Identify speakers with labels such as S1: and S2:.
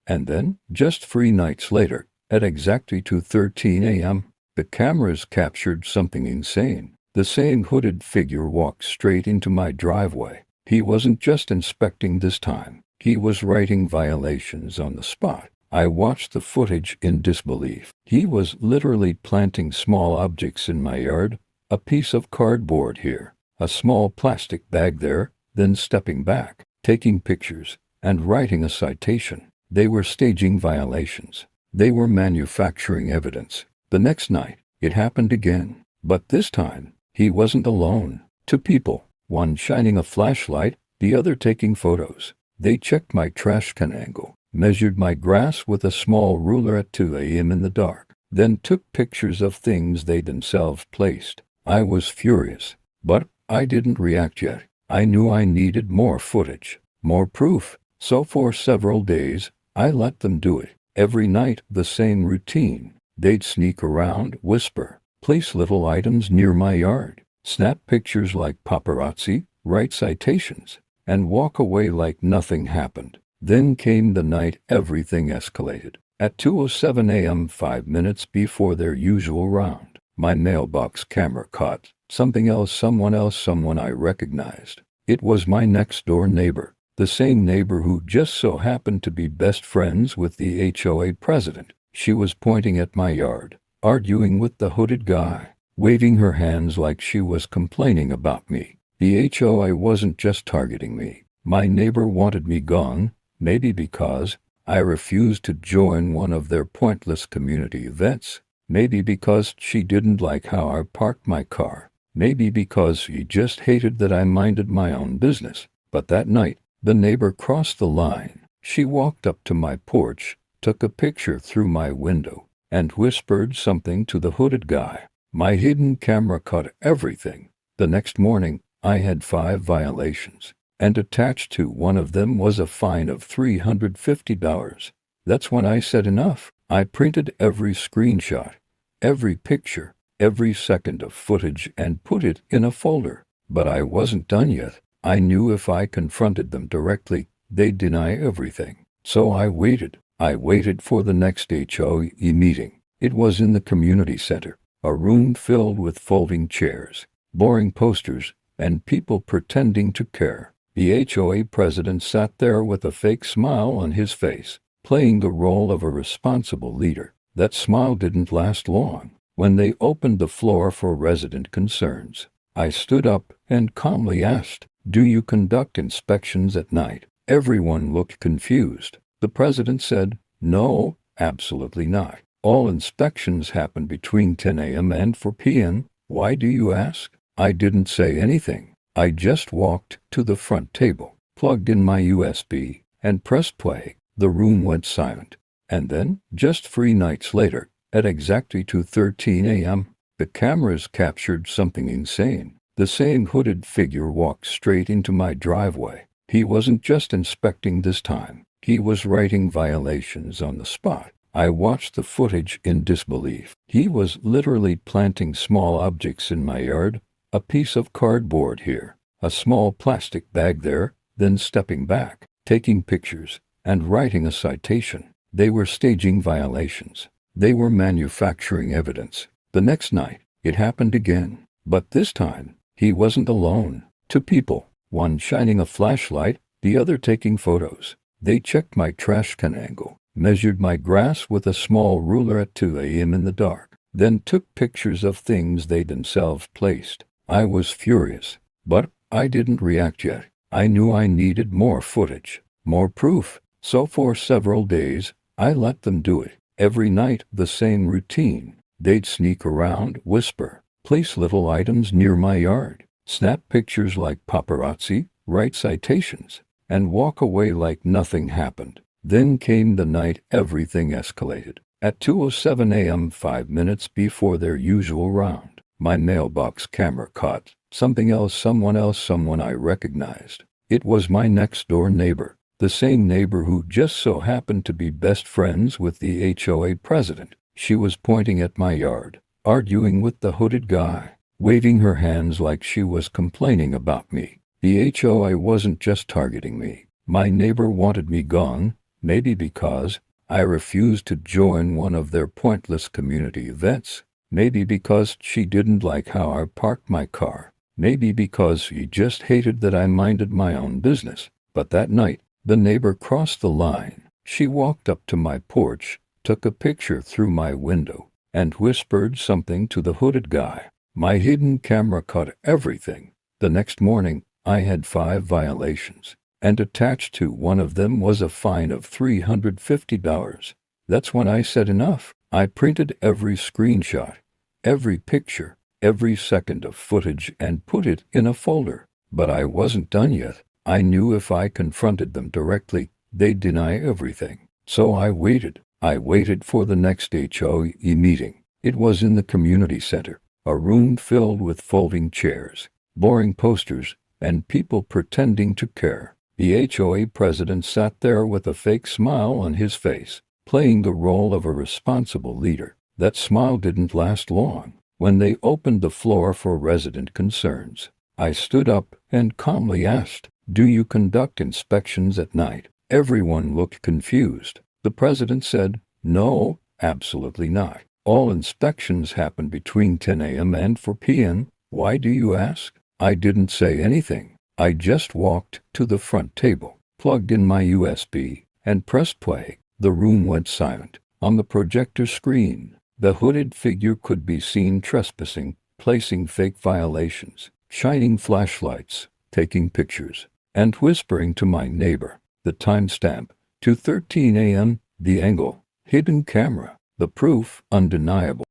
S1: And then, just 3 nights later, at exactly 2:13 a.m., the cameras captured something insane. The same hooded figure walked straight into my driveway. He wasn't just inspecting this time. He was writing violations on the spot. I watched the footage in disbelief. He was literally planting small objects in my yard, a piece of cardboard here, a small plastic bag there, then stepping back, taking pictures, and writing a citation. They were staging violations. They were manufacturing evidence. The next night, it happened again. But this time, he wasn't alone. Two people, one shining a flashlight, the other taking photos. They checked my trash can angle, measured my grass with a small ruler at 2 a.m. in the dark, then took pictures of things they themselves placed. I was furious, but I didn't react yet. I knew I needed more footage, more proof. So for several days, I let them do it. Every night, the same routine. They'd sneak around, whisper, place little items near my yard, snap pictures like paparazzi, write citations, and walk away like nothing happened. Then came the night everything escalated. At 2:07 a.m., 5 minutes before their usual round, my mailbox camera caught something else, someone I recognized. It was my next-door neighbor, the same neighbor who just so happened to be best friends with the HOA president. She was pointing at my yard, arguing with the hooded guy, waving her hands like she was complaining about me. The HOA wasn't just targeting me. My neighbor wanted me gone, maybe because I refused to join one of their pointless community events, maybe because she didn't like how I parked my car, maybe because she just hated that I minded my own business. But that night, the neighbor crossed the line. She walked up to my porch, took a picture through my window, and whispered something to the hooded guy. My hidden camera caught everything. The next morning, I had 5 violations, and attached to one of them was a fine of $350. That's when I said enough. I printed every screenshot, every picture, every second of footage and put it in a folder. But I wasn't done yet. I knew if I confronted them directly, they'd deny everything. So I waited. I waited for the next HOA meeting. It was in the community center, a room filled with folding chairs, boring posters, and people pretending to care. The HOA president sat there with a fake smile on his face, playing the role of a responsible leader. That smile didn't last long. When they opened the floor for resident concerns, I stood up and calmly asked, "Do you conduct inspections at night?" Everyone looked confused. The president said, "No, absolutely not. All inspections happen between 10 a.m. and 4 p.m. Why do you ask?" I didn't say anything. I just walked to the front table, plugged in my USB, and pressed play. The room went silent. And then, just 3 nights later, at exactly 2:13 a.m., the cameras captured something insane. The same hooded figure walked straight into my driveway. He wasn't just inspecting this time. He was writing violations on the spot. I watched the footage in disbelief. He was literally planting small objects in my yard, a piece of cardboard here, a small plastic bag there, then stepping back, taking pictures, and writing a citation. They were staging violations. They were manufacturing evidence. The next night, it happened again. But this time, he wasn't alone. Two people, one shining a flashlight, the other taking photos. They checked my trash can angle, measured my grass with a small ruler at 2 a.m. in the dark, then took pictures of things they themselves placed. I was furious, but I didn't react yet. I knew I needed more footage, more proof. So for several days, I let them do it. Every night, the same routine. They'd sneak around, whisper, place little items near my yard, snap pictures like paparazzi, write citations, and walk away like nothing happened. Then came the night everything escalated. At 2:07 a.m., 5 minutes before their usual round, my mailbox camera caught something else, someone I recognized. It was my next-door neighbor, the same neighbor who just so happened to be best friends with the HOA president. She was pointing at my yard, arguing with the hooded guy, waving her hands like she was complaining about me. The HOA wasn't just targeting me. My neighbor wanted me gone, Maybe because I refused to join one of their pointless community events. Maybe because she didn't like how I parked my car. Maybe because she just hated that I minded my own business. But that night, the neighbor crossed the line. She walked up to my porch, took a picture through my window, and whispered something to the hooded guy. My hidden camera caught everything. The next morning, I had 5 violations, and attached to one of them was a fine of $350. That's when I said enough. I printed every screenshot, every picture, every second of footage and put it in a folder. But I wasn't done yet. I knew if I confronted them directly, they'd deny everything. So I waited. I waited for the next HOA meeting. It was in the community center, a room filled with folding chairs, boring posters, and people pretending to care. The HOA president sat there with a fake smile on his face, playing the role of a responsible leader. That smile didn't last long. When they opened the floor for resident concerns, I stood up and calmly asked, "Do you conduct inspections at night?" Everyone looked confused. The president said, "No, absolutely not. All inspections happen between 10 a.m. and 4 p.m. Why do you ask?" I didn't say anything. I just walked to the front table, plugged in my USB, and pressed play. The room went silent. On the projector screen, the hooded figure could be seen trespassing, placing fake violations, shining flashlights, taking pictures, and whispering to my neighbor. The timestamp, 2:13 a.m., the angle, hidden camera, the proof undeniable.